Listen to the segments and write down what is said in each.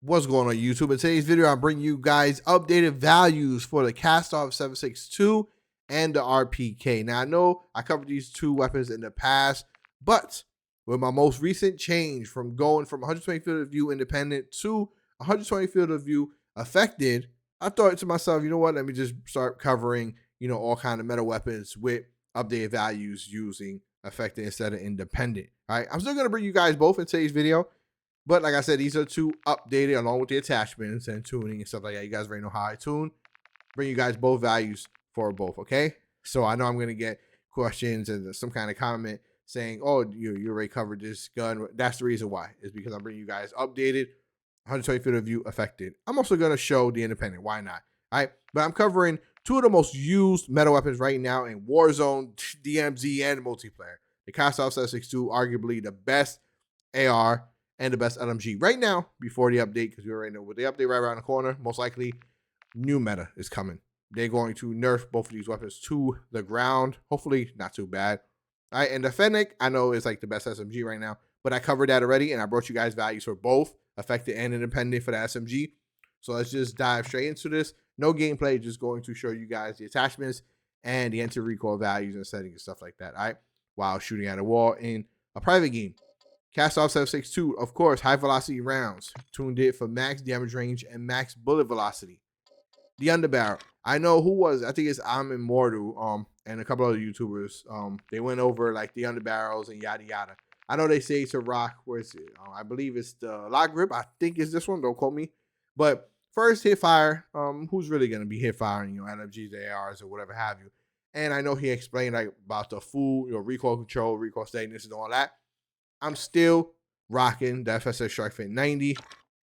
What's going on YouTube? In today's video, I'm bringing you guys updated values for the KASTOV 7.62 and the RPK. Now, I know I covered these two weapons in the past, but with my most recent change from going from 120 field of view independent to 120 field of view affected, I thought to myself, you know what, let me just start covering, all kind of meta weapons with updated values using affected instead of independent. All right, I'm still going to bring you guys both in today's video. But like I said, these are two updated along with the attachments and tuning and stuff like that. You guys already know how I tune. Bring you guys both values for both, okay? So I know I'm going to get questions and some kind of comment saying, oh, you already covered this gun. That's the reason why. Is because I'm bringing you guys updated 120 field of view affected. I'm also going to show the independent. Why not? All right? But I'm covering two of the most used meta weapons right now in Warzone, DMZ, and multiplayer. The KASTOV 7.62, arguably the best AR and the best LMG right now before the update, because we already know with the update right around the corner, most likely new meta is coming. They're going to nerf both of these weapons to the ground. Hopefully not too bad. All right, and the Fennec, I know is like the best SMG right now, but I covered that already, and I brought you guys values for both affected and independent for the SMG. So let's just dive straight into this. No gameplay, just going to show you guys the attachments and the anti-recoil values and settings and stuff like that, all right, while shooting at a wall in a private game. KASTOV 7.62, of course, high velocity rounds. Tuned it for max damage range and max bullet velocity. The underbarrel. I know who was, I think it's I'm Immortal, and a couple other YouTubers. They went over like the underbarrels and yada yada. I know they say to rock, where is it? I believe it's the lock grip. I think it's this one, don't quote me. But first hit fire, who's really gonna be hit firing, LMGs, ARs, or whatever have you. And I know he explained like about the full, recoil control, recoil steadiness, and all that. I'm still rocking the F.P.S Strikepack 90.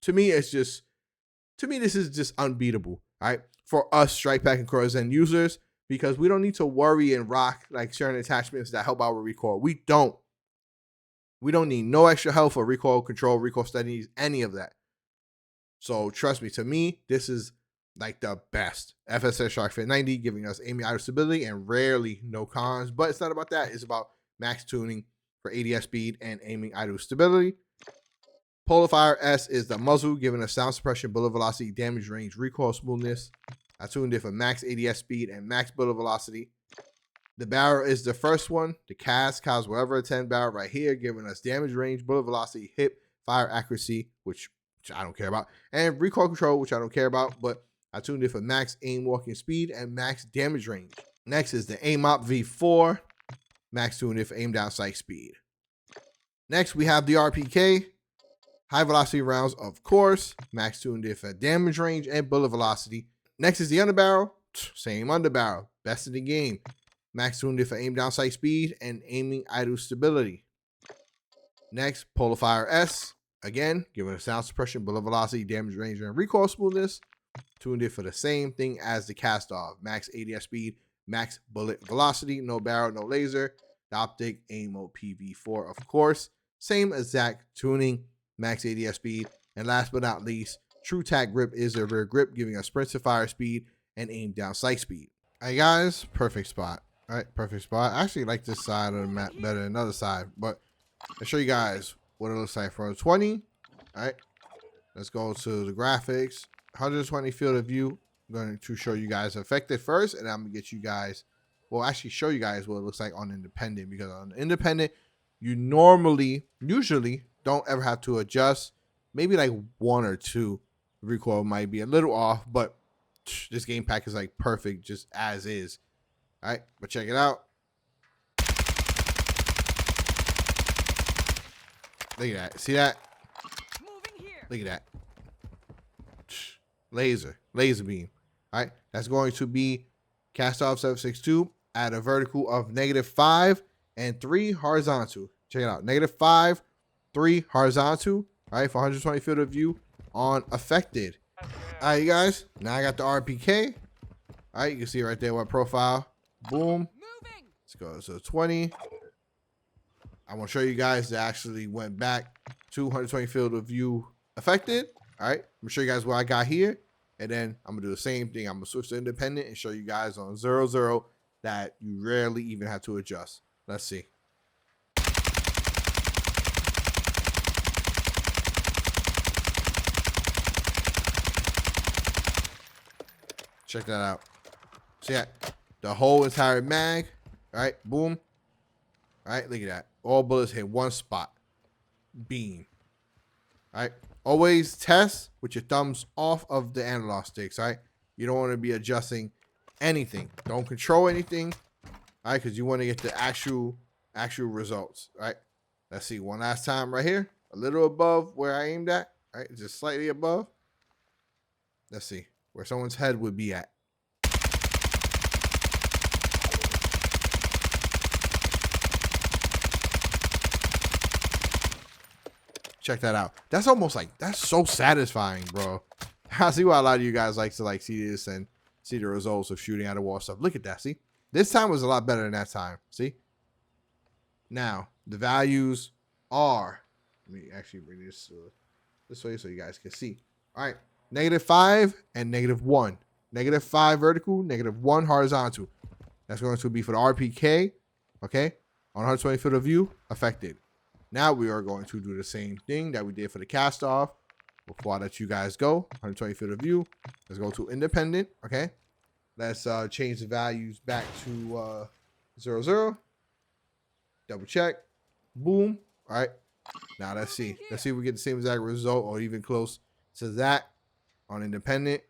To me, this is just unbeatable, all right, for us Strikepack and Cronus Zen users, because we don't need to worry and rock like certain attachments that help out with recoil. We don't need no extra help for recoil control, recoil steadiness, any of that. So trust me, to me, this is like the best. F.P.S Strikepack 90, giving us aiming idle stability and rarely no cons. But it's not about that. It's about max tuning for ADS speed and aiming idle stability. Polar S is the muzzle, giving us sound suppression, bullet velocity, damage range, recoil smoothness. I tuned it for max ADS speed and max bullet velocity. The barrel is the first one, the KASTOV whatever 10 barrel right here, giving us damage range, bullet velocity, hip, fire accuracy, which I don't care about, and recoil control, which I don't care about, but I tuned it for max aim walking speed and max damage range. Next is the AIM-OP V4. Max tuned it for aim down sight speed. Next, we have the RPK. High velocity rounds, of course. Max tuned it for damage range and bullet velocity. Next is the underbarrel. Same underbarrel. Best in the game. Max tuned it for aim down sight speed and aiming idle stability. Next, Polar S. Again, giving us sound suppression, bullet velocity, damage range, and recoil smoothness. Tuned it for the same thing as the KASTOV. Max ADS speed, max bullet velocity, no barrel, no laser. The optic AIM-OP PV4, of course. Same exact tuning, max ADS speed. And last but not least, True Tack Grip is the rear grip, giving us sprint to fire speed and aim down sight speed. All right, guys, perfect spot. All right, perfect spot. I actually like this side of the map better than another side, but I'll show you guys what it looks like from 20. All right, let's go to the graphics. 120 field of view. I'm going to show you guys affected first, and I'm going to get you guys, well, actually show you guys what it looks like on independent, because on independent, you usually don't ever have to adjust. Maybe like one or two. Recoil might be a little off, but this game pack is like perfect just as is. All right, but check it out. Look at that. See that? Look at that. Laser beam. All right, that's going to be KASTOV 7.62 at a vertical of -5 and 3 horizontal. Check it out. -5, 3 horizontal. All right, for 120 field of view on affected. All right, you guys. Now I got the RPK. All right, you can see right there what profile. Boom. Let's go to 20. I want to show you guys that actually went back to 120 field of view affected. All right, I'm gonna show you guys what I got here, and then I'm gonna do the same thing. I'm gonna switch to independent and show you guys on 0-0 that you rarely even have to adjust. Let's see. Check that out. See that? The whole entire mag. All right, boom. All right, look at that. All bullets hit one spot. Beam. All right. Always test with your thumbs off of the analog sticks. All right. You don't want to be adjusting anything. Don't control anything. All right, because you want to get the actual results. All right. Let's see one last time right here. A little above where I aimed at. All right, just slightly above. Let's see where someone's head would be at. Check that out. That's almost like, that's so satisfying, bro. I see why a lot of you guys like to see this and see the results of shooting at a wall stuff. Look at that. See, this time was a lot better than that time. See, now the values are, let me actually bring this way so you guys can see. All right, -5 and -1. -5 vertical, -1 horizontal. That's going to be for the RPK. Okay, on 120 field of view, affected. Now we are going to do the same thing that we did for the KASTOV. Before I let you guys go, 120 field of view. Let's go to independent. Okay, let's change the values back to 0, double check, boom. All right, now let's see if we get the same exact result or even close to that on independent.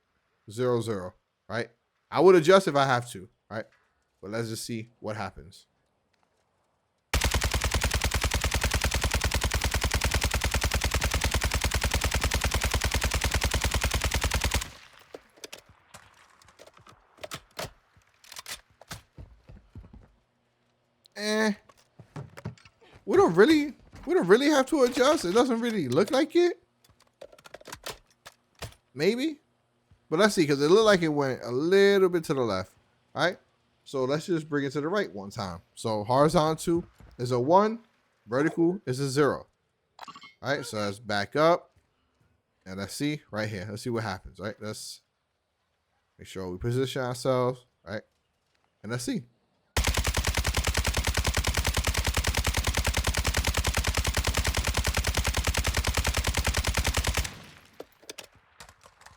0. Right, I would adjust if I have to. Right, but let's just see what happens. We don't really have to adjust. It doesn't really look like it. Maybe. But let's see, because it looked like it went a little bit to the left. All right. So let's just bring it to the right one time. So horizontal is a 1. Vertical is a 0. All right. So let's back up. And let's see right here. Let's see what happens. Right. Let's make sure we position ourselves. Right. And let's see.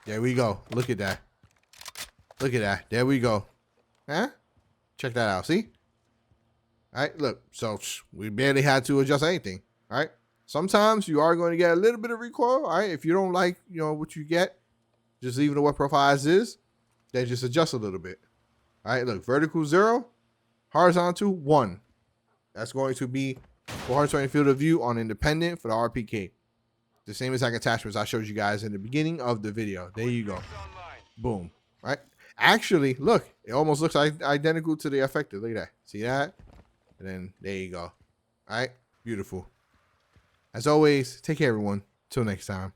There we go. Look at that. Look at that. There we go. Huh? Check that out. See? All right. Look. So we barely had to adjust anything. All right. Sometimes you are going to get a little bit of recoil. All right. If you don't like, what you get, just leave the web profile as is. Then just adjust a little bit. All right. Look. Vertical 0. Horizontal 1. That's going to be 420 field of view on independent for the RPK. The same exact attachments I showed you guys in the beginning of the video. There you go. Boom. Right? Actually, look. It almost looks identical to the affected. Look at that. See that? And then there you go. All right? Beautiful. As always, take care, everyone. Till next time.